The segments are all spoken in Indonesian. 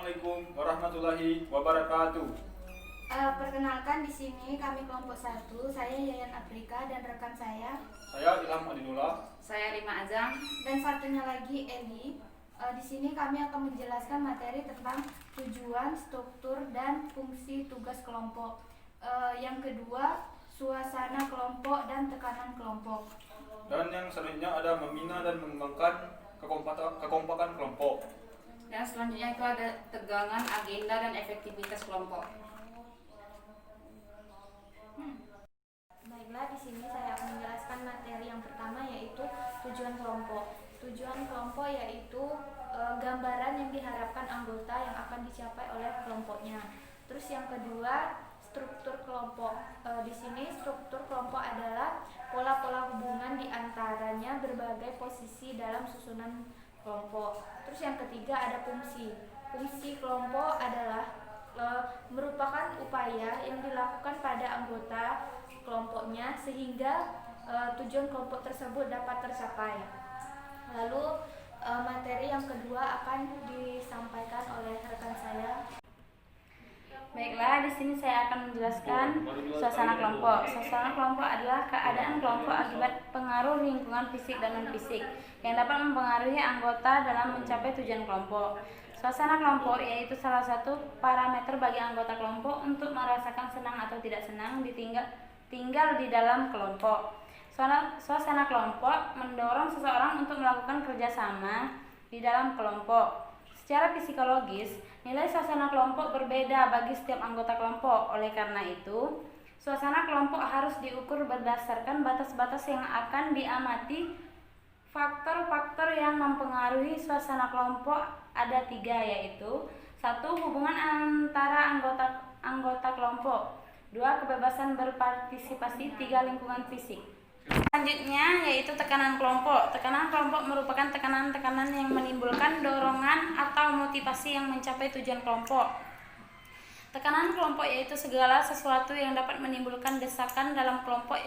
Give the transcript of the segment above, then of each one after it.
Assalamualaikum warahmatullahi wabarakatuh. Perkenalkan, di sini kami kelompok 1. Saya Yayan Afrika dan rekan Saya Ilham Adinullah. Saya Rima Azam. dan satunya lagi Eli. Di sini kami akan menjelaskan materi tentang tujuan, struktur, dan fungsi tugas kelompok. Yang kedua, suasana kelompok dan tekanan kelompok. Dan yang selanjutnya ada membina dan mengembangkan kekompakan kelompok. Dan selanjutnya itu ada tegangan, agenda, dan efektivitas kelompok. Baiklah, di sini saya akan menjelaskan materi yang pertama, yaitu tujuan kelompok. Tujuan kelompok yaitu gambaran yang diharapkan anggota yang akan dicapai oleh kelompoknya. Terus yang kedua, struktur kelompok. Di sini struktur kelompok adalah pola-pola hubungan di antaranya berbagai posisi dalam susunan kelompok. Terus yang ketiga ada fungsi. Fungsi kelompok adalah merupakan upaya yang dilakukan pada anggota kelompoknya sehingga tujuan kelompok tersebut dapat tercapai. Lalu materi yang kedua akan disampaikan oleh rekan saya. Baiklah, di sini saya akan menjelaskan suasana kelompok. Suasana kelompok adalah keadaan kelompok akibat pengaruh lingkungan fisik dan non-fisik yang dapat mempengaruhi anggota dalam mencapai tujuan kelompok. Suasana kelompok yaitu salah satu parameter bagi anggota kelompok untuk merasakan senang atau tidak senang tinggal di dalam kelompok. Suasana kelompok mendorong seseorang untuk melakukan kerjasama di dalam kelompok. Secara psikologis, nilai suasana kelompok berbeda bagi setiap anggota kelompok. Oleh karena itu, suasana kelompok harus diukur berdasarkan batas-batas yang akan diamati. Faktor-faktor yang mempengaruhi suasana kelompok ada 3, yaitu 1. Hubungan antara anggota kelompok, 2. Kebebasan berpartisipasi, 3. Lingkungan fisik. Selanjutnya yaitu tekanan kelompok. Tekanan kelompok merupakan tekanan-tekanan yang menimbulkan dorongan atau motivasi yang mencapai tujuan kelompok. Tekanan kelompok yaitu segala sesuatu yang dapat menimbulkan desakan dalam kelompok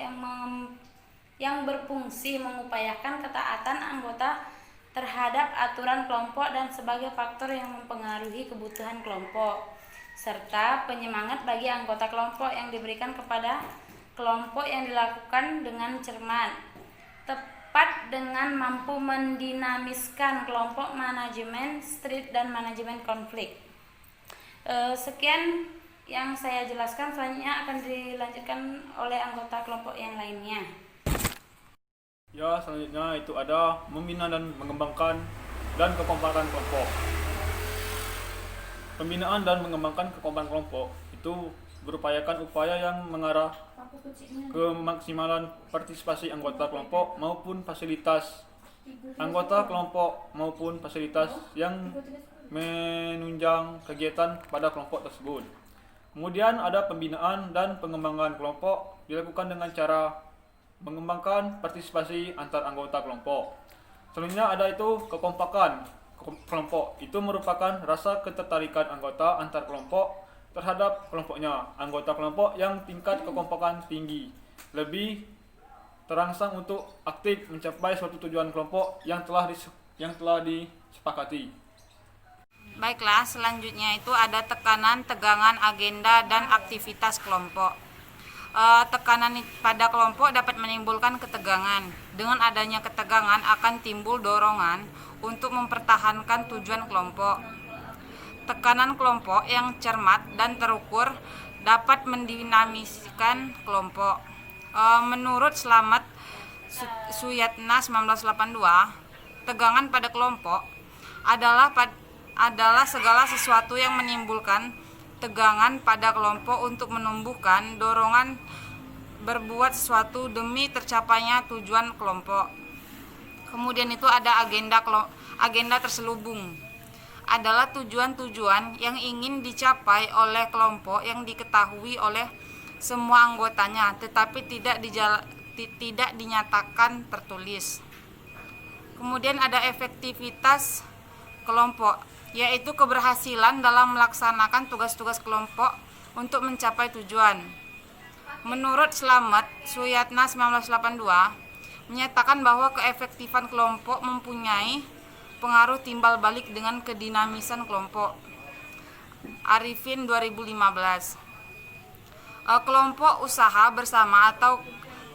yang berfungsi mengupayakan ketaatan anggota terhadap aturan kelompok dan sebagai faktor yang mempengaruhi kebutuhan kelompok, serta penyemangat bagi anggota kelompok yang diberikan kepada kelompok yang dilakukan dengan cermat, tepat dengan mampu mendinamiskan kelompok, manajemen strit dan manajemen konflik. Sekian yang saya jelaskan, selanjutnya akan dilanjutkan oleh anggota kelompok yang lainnya. Ya, selanjutnya itu ada membina dan mengembangkan dan kekompakan kelompok. Pembinaan dan mengembangkan kekompakan kelompok itu berupayakan upaya yang mengarah ke maksimalan partisipasi anggota kelompok maupun fasilitas anggota kelompok maupun fasilitas yang menunjang kegiatan pada kelompok tersebut. Kemudian ada pembinaan dan pengembangan kelompok dilakukan dengan cara mengembangkan partisipasi antar anggota kelompok. Selanjutnya ada itu kekompakan kelompok. Itu merupakan rasa ketertarikan anggota antar kelompok terhadap kelompoknya. Anggota kelompok yang tingkat kekompakan tinggi lebih terangsang untuk aktif mencapai suatu tujuan kelompok yang telah disepakati. Baiklah, selanjutnya itu ada tekanan, tegangan, agenda, dan aktivitas kelompok. Tekanan pada kelompok dapat menimbulkan ketegangan. Dengan adanya ketegangan akan timbul dorongan untuk mempertahankan tujuan kelompok. Tekanan kelompok yang cermat dan terukur dapat mendinamiskan kelompok. Menurut Slamet Suyatna 1982, tegangan pada kelompok adalah segala sesuatu yang menimbulkan tegangan pada kelompok untuk menumbuhkan dorongan berbuat sesuatu demi tercapainya tujuan kelompok. Kemudian itu ada agenda terselubung. Adalah tujuan-tujuan yang ingin dicapai oleh kelompok yang diketahui oleh semua anggotanya tetapi tidak dinyatakan tertulis. Kemudian ada efektivitas kelompok, yaitu keberhasilan dalam melaksanakan tugas-tugas kelompok untuk mencapai tujuan. Menurut Slamet Suyatna 1982 menyatakan bahwa keefektifan kelompok mempunyai pengaruh timbal balik dengan kedinamisan kelompok. Arifin 2015. Kelompok usaha bersama atau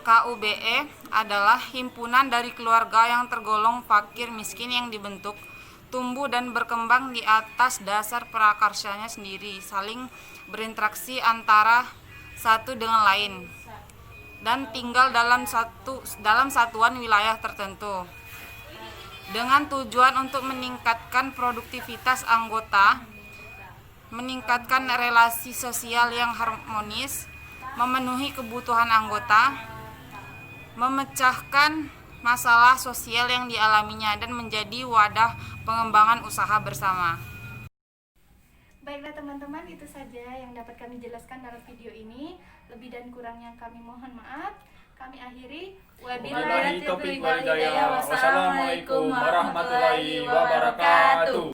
KUBE adalah himpunan dari keluarga yang tergolong fakir miskin yang dibentuk, tumbuh dan berkembang di atas dasar prakarsanya sendiri, saling berinteraksi antara satu dengan lain, dan tinggal dalam satuan wilayah tertentu. Dengan tujuan untuk meningkatkan produktivitas anggota, meningkatkan relasi sosial yang harmonis, memenuhi kebutuhan anggota, memecahkan masalah sosial yang dialaminya, dan menjadi wadah pengembangan usaha bersama. Baiklah teman-teman, itu saja yang dapat kami jelaskan dalam video ini. Lebih dan kurangnya kami mohon maaf. Kami akhiri. Wabillahi taufiq wal hidayah. Wassalamualaikum warahmatullahi wabarakatuh.